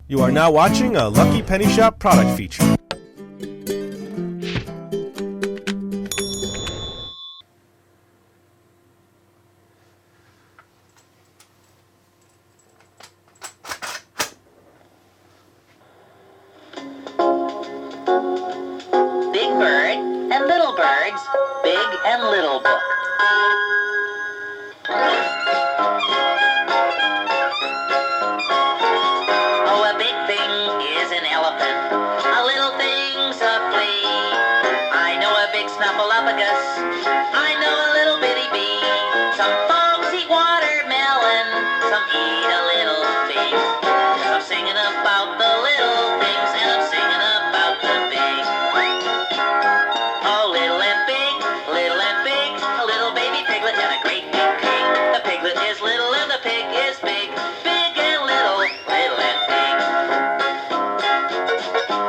You are now watching a Lucky Penny Shop product feature. Big Bird and Little Bird's Big and Little Book. Oh, a big thing is an elephant, a little thing's a flea. I know a big snuffleupagus, I know a little bitty bee. Some folks eat watermelon, some eat a little fig. I'm singing about the little things and I'm singing about the big. Oh, little and big, a little baby piglet and a great big pig. The piglet is little and the pig is big, big and little, little and big.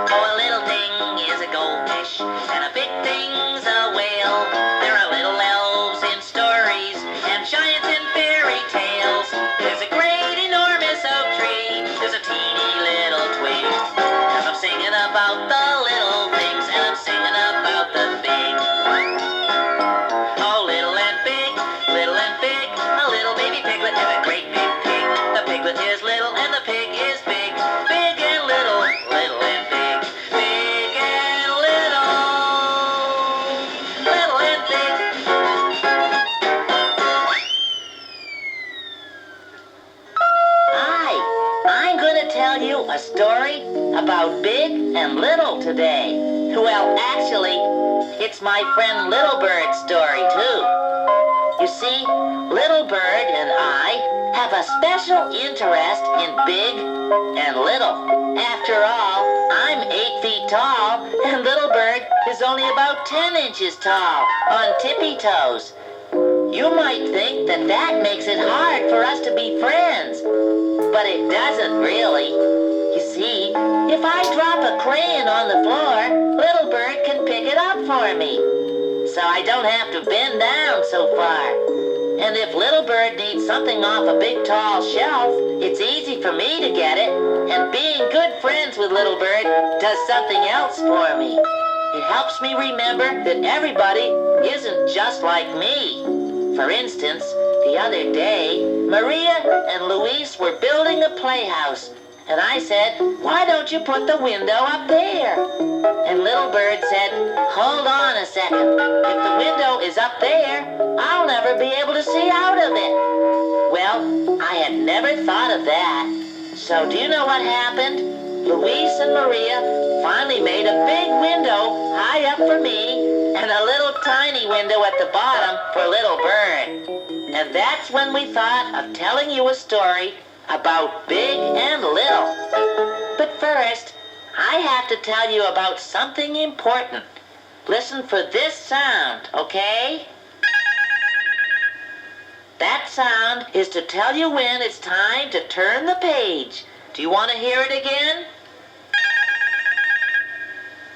Oh, a little thing is a goldfish and a big thing's a whale. There are little elves in stories and giants in fairy tales. There's a great enormous oak tree, there's a teeny little twig. 'Cause I'm singing about the little things and I'm singing about the big. Oh, little and big, a little baby piglet and a great big pig. The piglet is little and the pig is big, big and little, little and big, big and little, little and big. Hi, I'm going to tell you a story about Big and Little today. Well, actually, it's my friend Little Bird's story, too. You see, Little Bird and I have a special interest in Big and Little. After all, I'm 8 feet tall, and Little Bird is only about 10 inches tall, on tippy toes. You might think that makes it hard for us to be friends, but it doesn't really. You see, if I drop a crayon on the floor, Little Bird can pick it up for me, so I don't have to bend down so far. And if Little Bird needs something off a big tall shelf, it's easy for me to get it, and being good friends with Little Bird does something else for me. It helps me remember that everybody isn't just like me. For instance, the other day, Maria and Luis were building a playhouse, and I said, "Why don't you put the window up there?" And Little Bird said, "Hold on a second. If the window is up there, I'll never be able to see out of it." Well, I had never thought of that. So do you know what happened? Luis and Maria finally made a big window high up for me and a little tiny window at the bottom for Little Bird. And that's when we thought of telling you a story about Big and Little. But first, I have to tell you about something important. Listen for this sound, okay? That sound is to tell you when it's time to turn the page. Do you want to hear it again?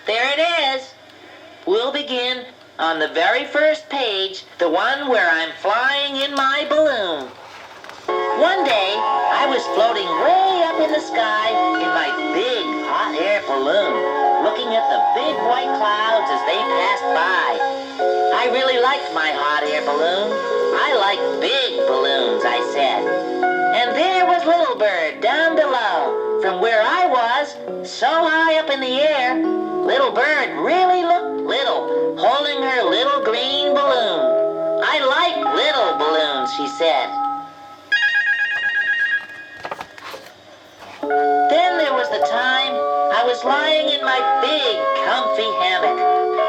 There it is. We'll begin on the very first page, the one where I'm flying in my balloon. One day, I was floating way up in the sky in my big hot air balloon, looking at the big white clouds as they passed by. I really liked my hot air balloon. I like big balloons, I said. And there was Little Bird down below. From where I was, so high up in the air, Little Bird really looked little, holding her little green balloon. "I like little balloons," she said. Then there was the time I was lying in my big, comfy hammock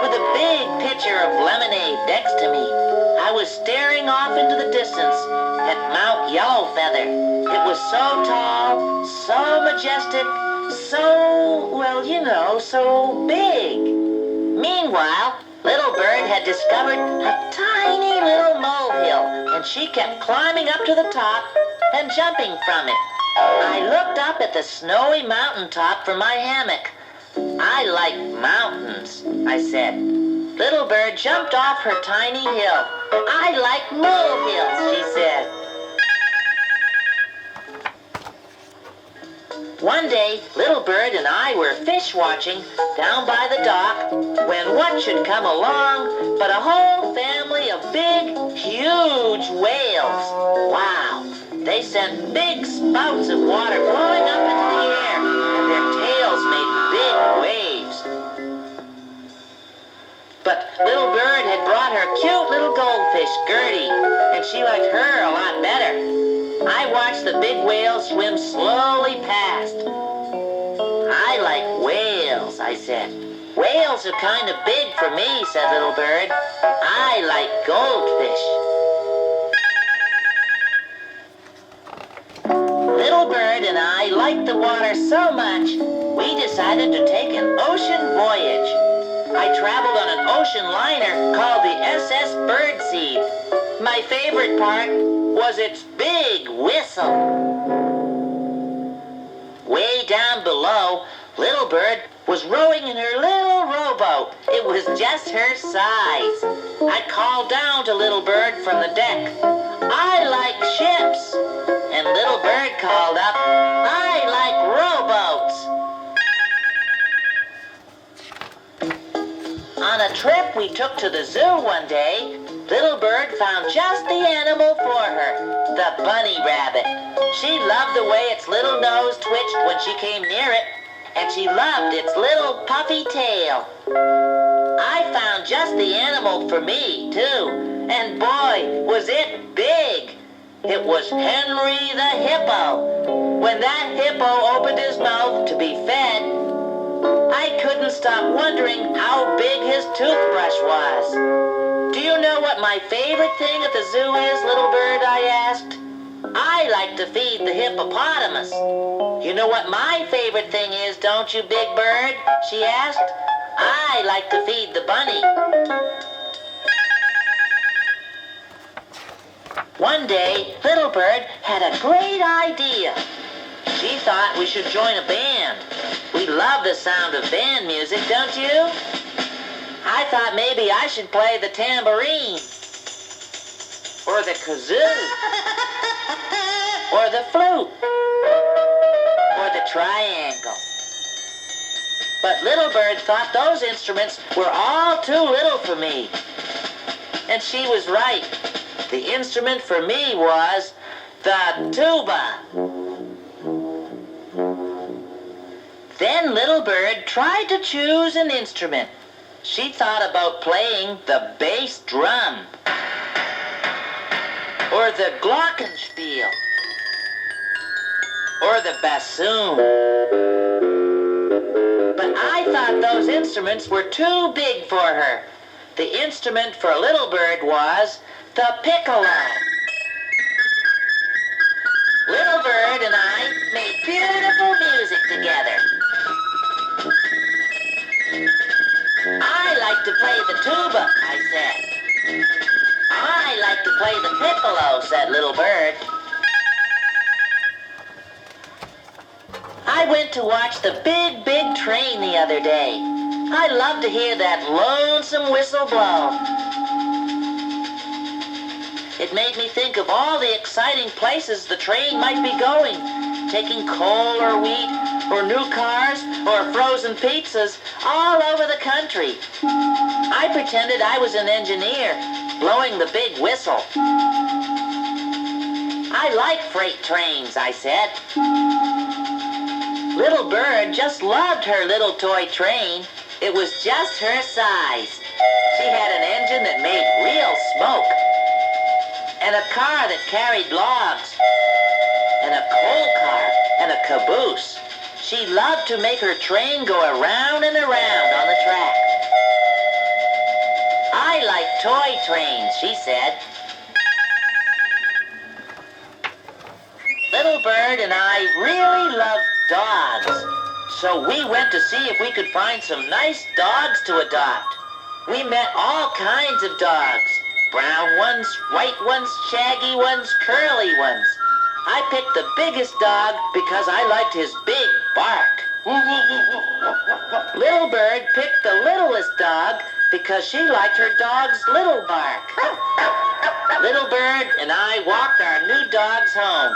with a big pitcher of lemonade next to me. I was staring off into the distance at Mount Yellowfeather. It was so tall, so majestic, so big. Meanwhile, Little Bird had discovered a tiny little molehill, and she kept climbing up to the top and jumping from it. I looked up at the snowy mountaintop from my hammock. "I like mountains," I said. Little Bird jumped off her tiny hill. "I like molehills," she said. One day, Little Bird and I were fish watching down by the dock when what should come along but a whole family of big, huge whales. Wow! They sent big spouts of water blowing up into the air, and their tails made big waves. But Little Bird had brought her cute little goldfish, Gertie, and she liked her a lot better. I watched the big whales swim slowly past. I like whales, I said. Whales are kind of big for me, said Little Bird. I like goldfish. Little Bird and I liked the water so much, we decided to take an ocean voyage. I traveled on an ocean liner called the SS Birdseed. My favorite part was its big whistle. Way down below, Little Bird was rowing in her little rowboat. It was just her size. I called down to Little Bird from the deck, "I like ships." And Little Bird called up, "I like rowboats." On a trip we took to the zoo one day, Little Bird found just the animal for her, the bunny rabbit. She loved the way its little nose twitched when she came near it, and she loved its little puffy tail. I found just the animal for me, too, and boy, was it big. It was Henry the Hippo. When that hippo opened his mouth to be fed, I couldn't stop wondering how big his toothbrush was. "Do you know what my favorite thing at the zoo is, Little Bird?" I asked. "I like to feed the hippopotamus." "You know what my favorite thing is, don't you, Big Bird?" she asked. "I like to feed the bunny." One day, Little Bird had a great idea. She thought we should join a band. We love the sound of band music, don't you? I thought maybe I should play the tambourine, or the kazoo, or the flute, or the triangle. But Little Bird thought those instruments were all too little for me. And she was right. The instrument for me was the tuba. Then Little Bird tried to choose an instrument. She thought about playing the bass drum, or the glockenspiel, or the bassoon. But I thought those instruments were too big for her. The instrument for Little Bird was the piccolo. Little Bird and I made beautiful music together. "I like to play the tuba," I said. "I like to play the piccolo," said Little Bird. I went to watch the big, big train the other day. I love to hear that lonesome whistle blow. It made me think of all the exciting places the train might be going, taking coal or wheat, or new cars, or frozen pizzas all over the country. I pretended I was an engineer, blowing the big whistle. "I like freight trains," I said. Little Bird just loved her little toy train. It was just her size. She had an engine that made real smoke, and a car that carried logs, and a coal car, and a caboose. She loved to make her train go around and around on the track. "I like toy trains," she said. Little Bird and I really loved dogs, so we went to see if we could find some nice dogs to adopt. We met all kinds of dogs. Brown ones, white ones, shaggy ones, curly ones. I picked the biggest dog because I liked his big bark. Little Bird picked the littlest dog because she liked her dog's little bark. Little Bird and I walked our new dogs home.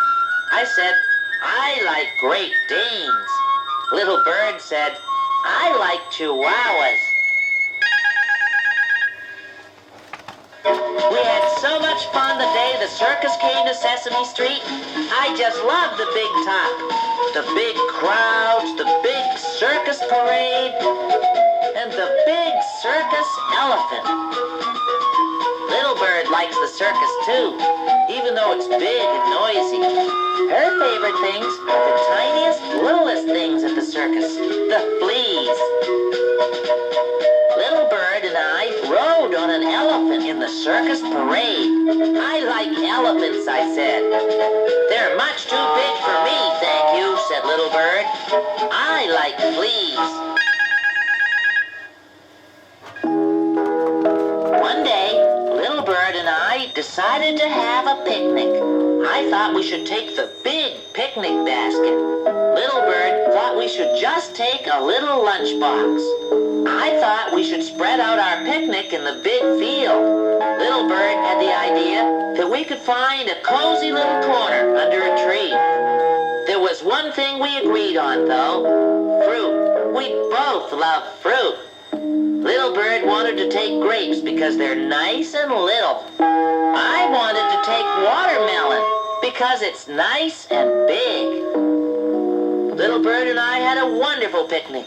I said, I like Great Danes. Little Bird said, I like Chihuahuas. We had so much fun the day the circus came to Sesame Street. I just loved the big top, the big crowds, the big circus parade, and the big circus elephant. Little Bird likes the circus too, even though it's big and noisy. Her favorite things are the tiniest, littlest things at the circus, the fleas. Little Bird and I rode on an elephant in the circus parade. I like elephants, I said. They're much too big for me, thank you, said Little Bird. I like fleas. One day, Little Bird and I decided to have a picnic. I thought we should take the big picnic basket. Little Bird thought we should just take a little lunchbox. I thought we should spread out our picnic in the big field. Little Bird had the idea that we could find a cozy little corner under a tree. There was one thing we agreed on, though. Fruit. We both love fruit. Little Bird wanted to take grapes because they're nice and little. I wanted to take watermelon because it's nice and big. Little Bird and I had a wonderful picnic.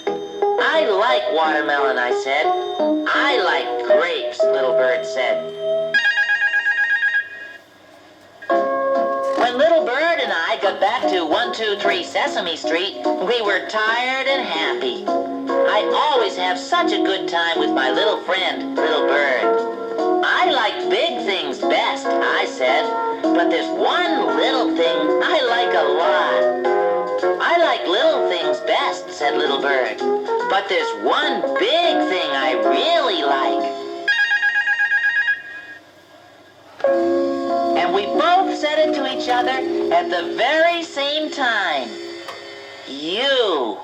I like watermelon, I said. I like grapes, Little Bird said. When Little Bird and I got back to 123 Sesame Street, we were tired and happy. I always have such a good time with my little friend, Little Bird. I like big things best, I said, but there's one little thing I like a lot. I like little things best, said Little Bird, but there's one big thing I really like. And we both said it to each other at the very same time. You.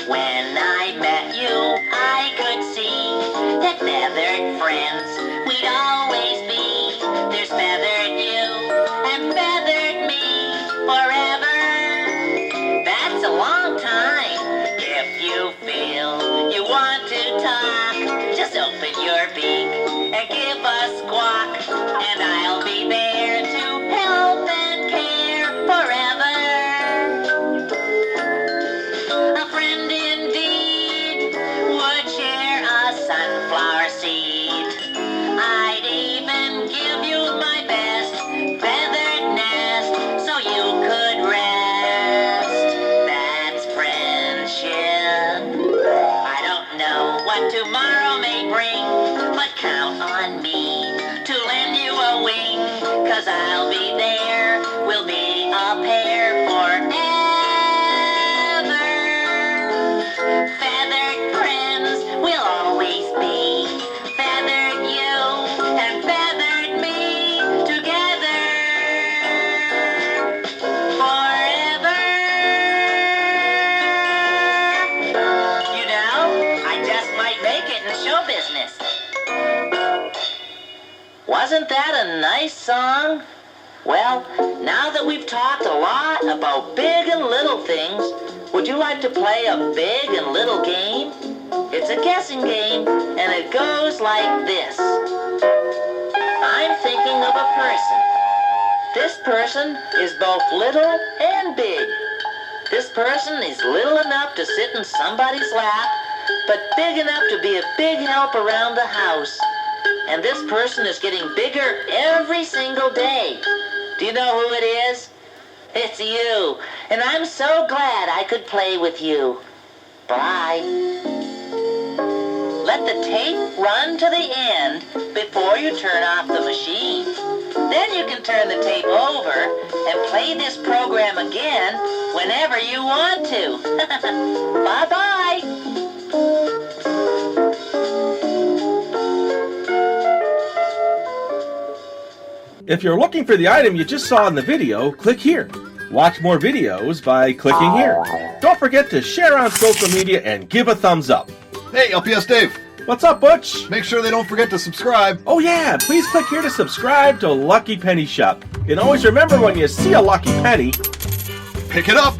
When I met you, I could see that feathered friends we'd always be. There's feathered you and feathered me forever. That's a long time. If you feel you want to talk, just open your beak and give us squawk, and I'll be there to help and care forever. A friend indeed would share a sunflower seed. I'd even give you my best feathered nest so you could rest. That's friendship. I don't know what tomorrow may bring, but count on me to lend you a wing, 'cause I'll be there. We'll be a pair forever. Feathered friends we'll always be. Feathered you and feathered me together forever. You know, I just might make it in show business. Wasn't that a nice song? Well, now that we've talked a lot about big and little things, would you like to play a big and little game? It's a guessing game, and it goes like this. I'm thinking of a person. This person is both little and big. This person is little enough to sit in somebody's lap, but big enough to be a big help around the house. And this person is getting bigger every single day. Do you know who it is? It's you. And I'm so glad I could play with you. Bye. Let the tape run to the end before you turn off the machine. Then you can turn the tape over and play this program again whenever you want to. Bye-bye. If you're looking for the item you just saw in the video, click here. Watch more videos by clicking here. Don't forget to share on social media and give a thumbs up. Hey, LPS-Dave. What's up, Butch? Make sure they don't forget to subscribe. Oh yeah, please click here to subscribe to Lucky Penny Shop. And always remember, when you see a lucky penny, Pick it up.